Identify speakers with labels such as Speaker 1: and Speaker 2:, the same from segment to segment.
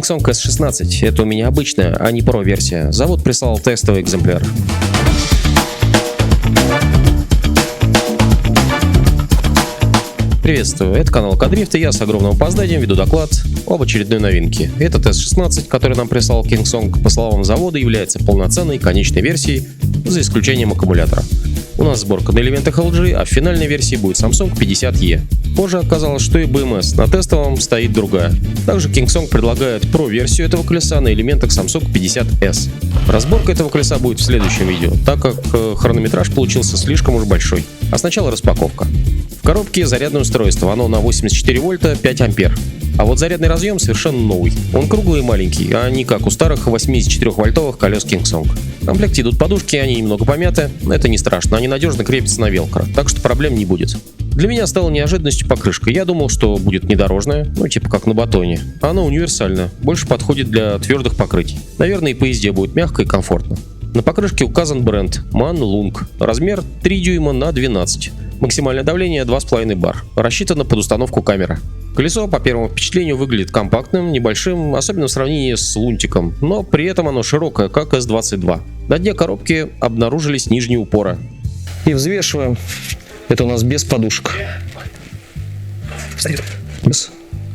Speaker 1: Kingsong S16. Это у меня обычная, а не Pro-версия. Завод прислал тестовый экземпляр. Приветствую, это канал Кадрифт, и я с огромным опозданием веду доклад об очередной новинке. Этот S16, который нам прислал Kingsong, по словам завода, является полноценной конечной версией, за исключением аккумулятора. У нас сборка на элементах LG, а в финальной версии будет Samsung 50E. Позже оказалось, что и BMS на тестовом стоит другая. Также Kingsong предлагает Pro-версию этого колеса на элементах Samsung 50S. Разборка этого колеса будет в следующем видео, так как хронометраж получился слишком уж большой. А сначала распаковка. В коробке зарядное устройство, оно на 84 вольта 5 ампер. А вот зарядный разъем совершенно новый. Он круглый и маленький, а не как у старых 84-вольтовых колес Kingsong. В комплекте идут подушки, они немного помяты, но это не страшно, они надежно крепятся на велкро, так что проблем не будет. Для меня стала неожиданностью покрышка. Я думал, что будет внедорожная, типа как на батоне. Она универсальная, больше подходит для твердых покрытий. Наверное, и по езде будет мягко и комфортно. На покрышке указан бренд MAN LUNG, размер 3 дюйма на 12. Максимальное давление 2,5 бар. Рассчитано под установку камеры. Колесо, по первому впечатлению, выглядит компактным, небольшим, особенно в сравнении с лунтиком, но при этом оно широкое, как S22. На дне коробки обнаружились нижние упоры.
Speaker 2: И взвешиваем. Это у нас без подушек.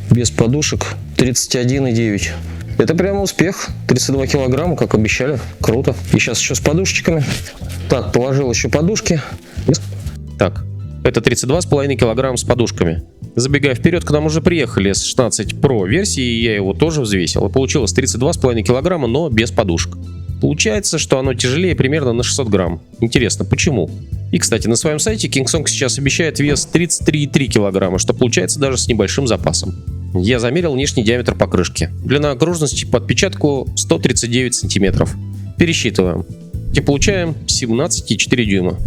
Speaker 2: Без подушек 31,9. Это прямо успех. 32 килограмма, как обещали. Круто. И сейчас еще с подушечками. Так, положил еще подушки.
Speaker 1: Так, это 32,5 килограмм с подушками. Забегая вперед, к нам уже приехали S16 Pro версии, и я его тоже взвесил. И получилось 32,5 килограмма, но без подушек. Получается, что оно тяжелее примерно на 600 грамм. Интересно, почему? И, кстати, на своем сайте Kingsong сейчас обещает вес 33,3 килограмма, что получается даже с небольшим запасом. Я замерил внешний диаметр покрышки. Длина окружности под печатку 139 сантиметров. Пересчитываем. И получаем 17,4 дюйма.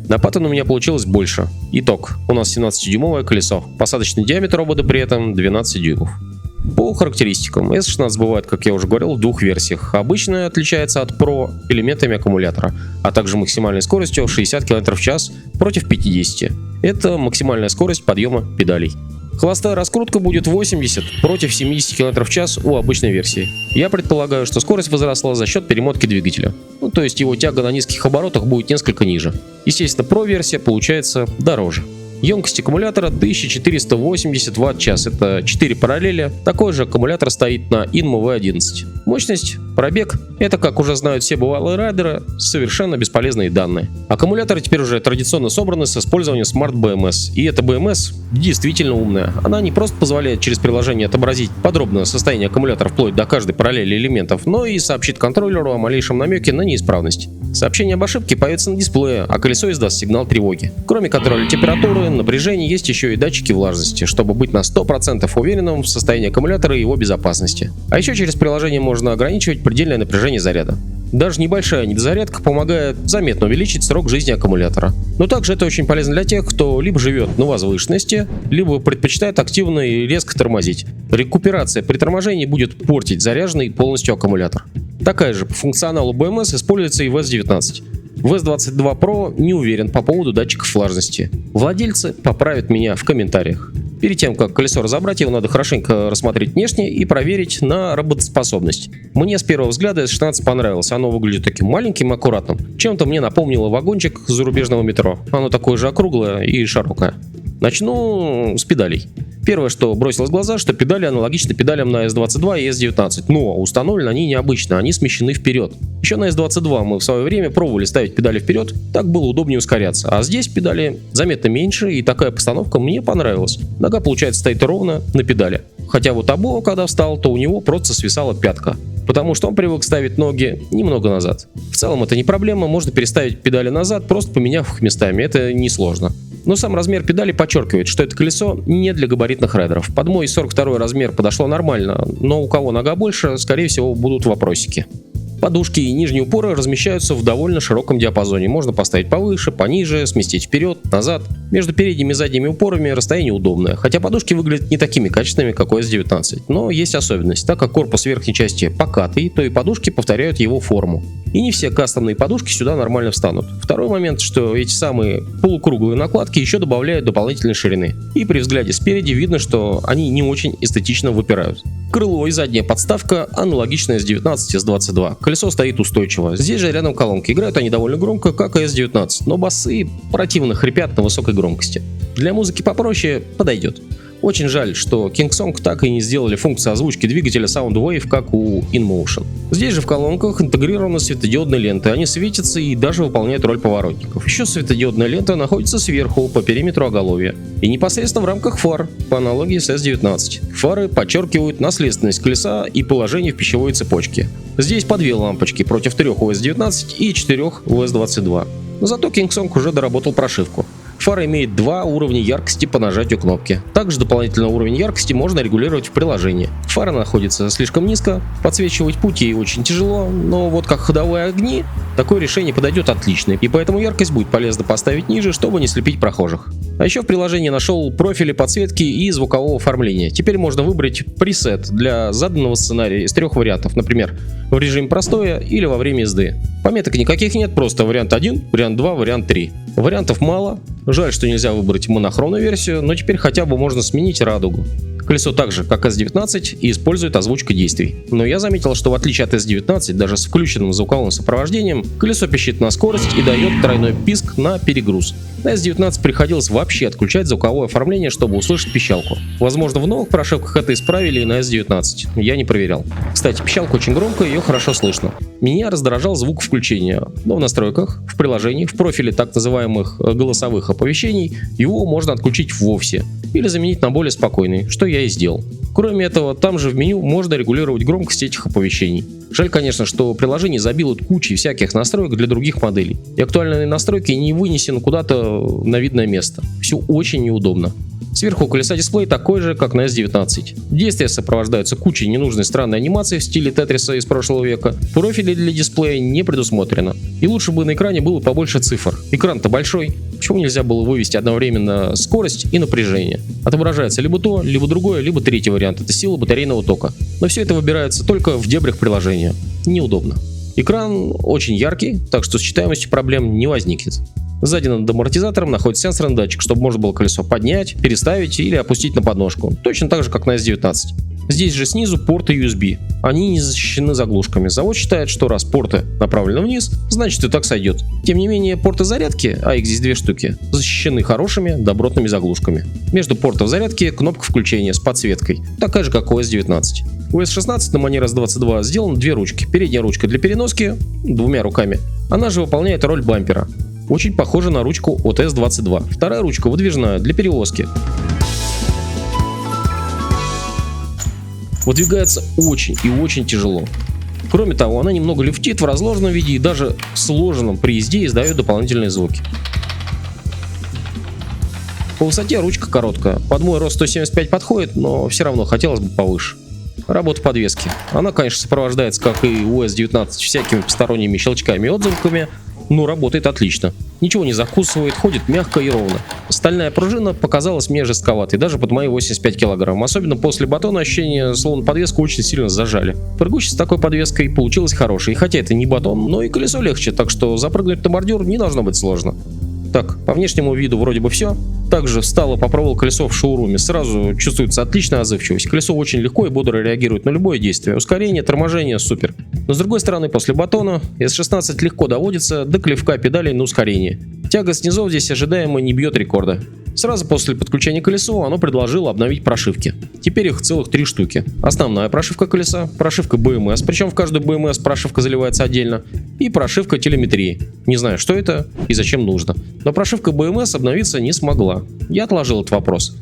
Speaker 1: На паттон у меня получилось больше. Итог. У нас 17-дюймовое колесо. Посадочный диаметр обода при этом 12 дюймов. По характеристикам, S16 бывает, как я уже говорил, в двух версиях. Обычная отличается от Pro элементами аккумулятора, а также максимальной скоростью 60 км в час против 50. Это максимальная скорость подъема педалей. Холостая раскрутка будет 80 против 70 км в час у обычной версии. Я предполагаю, что скорость возросла за счет перемотки двигателя. То есть его тяга на низких оборотах будет несколько ниже. Естественно, Pro-версия получается дороже. Емкость аккумулятора 1480 Вт-час, это 4 параллели, такой же аккумулятор стоит на Inmo V11. Мощность, пробег — это, как уже знают все бывалые райдеры, совершенно бесполезные данные. Аккумуляторы теперь уже традиционно собраны с использованием Smart BMS, и эта BMS действительно умная. Она не просто позволяет через приложение отобразить подробное состояние аккумулятора вплоть до каждой параллели элементов, но и сообщит контроллеру о малейшем намеке на неисправность. Сообщение об ошибке появится на дисплее, а колесо издаст сигнал тревоги. Кроме контроля температуры, напряжения, есть еще и датчики влажности, чтобы быть на 100% уверенным в состоянии аккумулятора и его безопасности. А еще через приложение можно ограничивать предельное напряжение заряда. Даже небольшая недозарядка помогает заметно увеличить срок жизни аккумулятора. Но также это очень полезно для тех, кто либо живет на возвышенности, либо предпочитает активно и резко тормозить. Рекуперация при торможении будет портить заряженный полностью аккумулятор. Такая же по функционалу BMS используется и в S19. В S22 Pro не уверен по поводу датчиков влажности. Владельцы поправят меня в комментариях. Перед тем, как колесо разобрать, его надо хорошенько рассмотреть внешне и проверить на работоспособность. Мне с первого взгляда S16 понравилось, оно выглядит таким маленьким и аккуратным. Чем-то мне напомнило вагончик зарубежного метро. Оно такое же округлое и широкое. Начну с педалей. Первое, что бросилось в глаза, что педали аналогичны педалям на S22 и S19, но установлены они необычно, они смещены вперед. Еще на S22 мы в свое время пробовали ставить педали вперед, так было удобнее ускоряться, а здесь педали заметно меньше, и такая постановка мне понравилась. Нога, получается, стоит ровно на педали. Хотя вот Або, когда встал, то у него просто свисала пятка, потому что он привык ставить ноги немного назад. В целом это не проблема, можно переставить педали назад, просто поменяв их местами, это несложно. Но сам размер педали подчеркивает, что это колесо не для габаритных райдеров. Под мой 42 размер подошло нормально, но у кого нога больше, скорее всего, будут вопросики. Подушки и нижние упоры размещаются в довольно широком диапазоне. Можно поставить повыше, пониже, сместить вперед, назад. Между передними и задними упорами расстояние удобное, хотя подушки выглядят не такими качественными, как у S19. Но есть особенность, так как корпус верхней части покатый, то и подушки повторяют его форму. И не все кастомные подушки сюда нормально встанут. Второй момент, что эти самые полукруглые накладки еще добавляют дополнительной ширины. И при взгляде спереди видно, что они не очень эстетично выпирают. Крыло и задняя подставка аналогичная S19 и S22. Колесо стоит устойчиво. Здесь же рядом колонки. Играют они довольно громко, как и S19, но басы противно хрипят на высокой громкости. Для музыки попроще подойдет. Очень жаль, что Kingsong так и не сделали функцию озвучки двигателя Soundwave, как у InMotion. Здесь же в колонках интегрированы светодиодные ленты, они светятся и даже выполняют роль поворотников. Еще светодиодная лента находится сверху по периметру оголовья и непосредственно в рамках фар, по аналогии с S19. Фары подчеркивают наследственность колеса и положение в пищевой цепочке. Здесь по 2 лампочки против 3 у S19 и 4 у S22. Но зато Kingsong уже доработал прошивку. Фара имеет 2 уровня яркости по нажатию кнопки. Также дополнительный уровень яркости можно регулировать в приложении. Фара находится слишком низко, подсвечивать путь ей очень тяжело, но вот как ходовые огни, такое решение подойдет отлично, и поэтому яркость будет полезно поставить ниже, чтобы не слепить прохожих. А еще в приложении нашел профили подсветки и звукового оформления. Теперь можно выбрать пресет для заданного сценария из 3 вариантов, например, в режиме простоя или во время езды. Пометок никаких нет, просто вариант 1, вариант 2, вариант 3. Вариантов мало, жаль, что нельзя выбрать монохромную версию, но теперь хотя бы можно сменить радугу. Колесо так же, как S19, и использует озвучку действий. Но я заметил, что в отличие от S19, даже с включенным звуковым сопровождением, колесо пищит на скорость и дает тройной писк на перегруз. На S19 приходилось вообще отключать звуковое оформление, чтобы услышать пищалку. Возможно, в новых прошивках это исправили и на S19, я не проверял. Кстати, пищалка очень громкая, ее хорошо слышно. Меня раздражал звук включения, но в настройках, в приложении, в профиле так называемых голосовых оповещений его можно отключить вовсе или заменить на более спокойный, что я и сделал. Кроме этого, там же в меню можно регулировать громкость этих оповещений. Жаль, конечно, что приложение забило кучей всяких настроек для других моделей, и актуальные настройки не вынесены куда-то на видное место. Все очень неудобно. Сверху у колеса дисплей такой же, как на S19. Действия сопровождаются кучей ненужной странной анимации в стиле Тетриса из прошлого века. Профили для дисплея не предусмотрено. И лучше бы на экране было побольше цифр. Экран-то большой. Почему нельзя было вывести одновременно скорость и напряжение? Отображается либо то, либо другое, либо третий вариант. Это сила батарейного тока. Но все это выбирается только в дебрях приложения. Неудобно. Экран очень яркий, так что с читаемостью проблем не возникнет. Сзади над амортизатором находится сенсорный датчик, чтобы можно было колесо поднять, переставить или опустить на подножку. Точно так же, как на S19. Здесь же снизу порты USB. Они не защищены заглушками. Завод считает, что раз порты направлены вниз, значит и так сойдет. Тем не менее, порты зарядки, а их здесь 2 штуки, защищены хорошими добротными заглушками. Между портов зарядки кнопка включения с подсветкой, такая же, как у S19. У S16 на манер S22 сделаны 2 ручки. Передняя ручка для переноски 2 руками. Она же выполняет роль бампера. Очень похожа на ручку от S22. Вторая ручка выдвижная для перевозки. Выдвигается очень и очень тяжело. Кроме того, она немного люфтит в разложенном виде и даже в сложенном при езде издает дополнительные звуки. По высоте ручка короткая. Под мой рост 175 подходит, но все равно хотелось бы повыше. Работа подвески. Она, конечно, сопровождается, как и у S19, всякими посторонними щелчками и отзвуками, но работает отлично. Ничего не закусывает, ходит мягко и ровно. Стальная пружина показалась мне жестковатой, даже под мои 85 кг. Особенно после батона ощущение, словно подвеску очень сильно зажали. Прыгучесть с такой подвеской получилась хорошей, хотя это не батон, но и колесо легче, так что запрыгнуть на бордюр не должно быть сложно. Так, по внешнему виду вроде бы все. Также встал и попробовал колесо в шоуруме. Сразу чувствуется отличная отзывчивость. Колесо очень легко и бодро реагирует на любое действие. Ускорение, торможение — супер. Но с другой стороны, после батона S16 легко доводится до клевка педалей на ускорение. Тяга снизу здесь ожидаемо не бьет рекорда. Сразу после подключения к колесу оно предложило обновить прошивки. Теперь их целых 3 штуки. Основная прошивка колеса, прошивка BMS, причем в каждую BMS прошивка заливается отдельно, и прошивка телеметрии. Не знаю, что это и зачем нужно. Но прошивка BMS обновиться не смогла. Я отложил этот вопрос.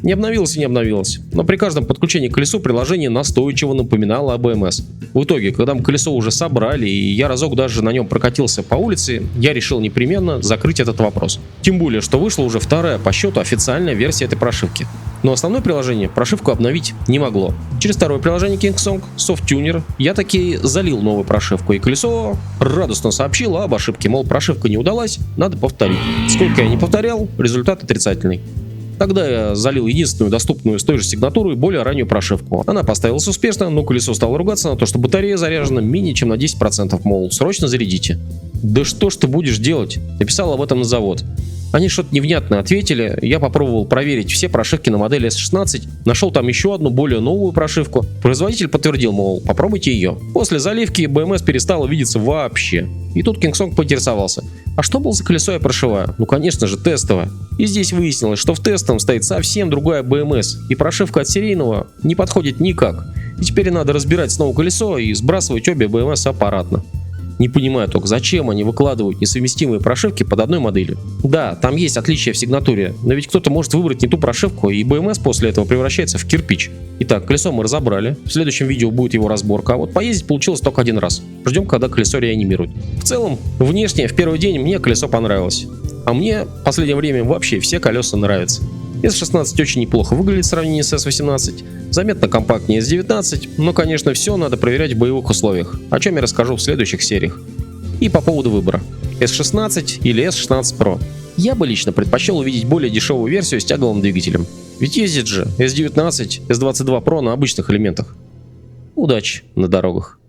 Speaker 1: Не обновилась и не обновилась, но при каждом подключении к колесу приложение настойчиво напоминало об BMS. В итоге, когда мы колесо уже собрали и я разок даже на нем прокатился по улице, я решил непременно закрыть этот вопрос. Тем более, что вышла уже 2-я по счету официальная версия этой прошивки. Но основное приложение прошивку обновить не могло. Через 2-е приложение Kingsong SoftTuner я таки залил новую прошивку, и колесо радостно сообщило об ошибке, мол, прошивка не удалась, надо повторить. Сколько я не повторял, результат отрицательный. Тогда я залил единственную доступную с той же сигнатурой более раннюю прошивку. Она поставилась успешно, но колесо стало ругаться на то, что батарея заряжена менее чем на 10%, мол, срочно зарядите. Да что ж ты будешь делать? Написал об этом на завод. Они что-то невнятно ответили, я попробовал проверить все прошивки на модели S16, нашел там еще одну более новую прошивку. Производитель подтвердил, мол, попробуйте ее. После заливки BMS перестало видеться вообще. И тут King Song поинтересовался, а что было за колесо я прошиваю? Ну конечно же тестовое. И здесь выяснилось, что в тестовом стоит совсем другая BMS, и прошивка от серийного не подходит никак. И теперь надо разбирать снова колесо и сбрасывать обе BMS аппаратно. Не понимаю только, зачем они выкладывают несовместимые прошивки под одной моделью. Да, там есть отличия в сигнатуре, но ведь кто-то может выбрать не ту прошивку, и BMS после этого превращается в кирпич. Итак, колесо мы разобрали, в следующем видео будет его разборка, а вот поездить получилось только один раз. Ждем, когда колесо реанимируют. В целом, внешне в первый день мне колесо понравилось. А мне в последнее время вообще все колеса нравятся. S16 очень неплохо выглядит в сравнении с S18, заметно компактнее S19, но конечно все надо проверять в боевых условиях, о чем я расскажу в следующих сериях. И по поводу выбора, S16 или S16 Pro. Я бы лично предпочел увидеть более дешевую версию с тяговым двигателем, ведь ездит же S19, S22 Pro на обычных элементах. Удачи на дорогах!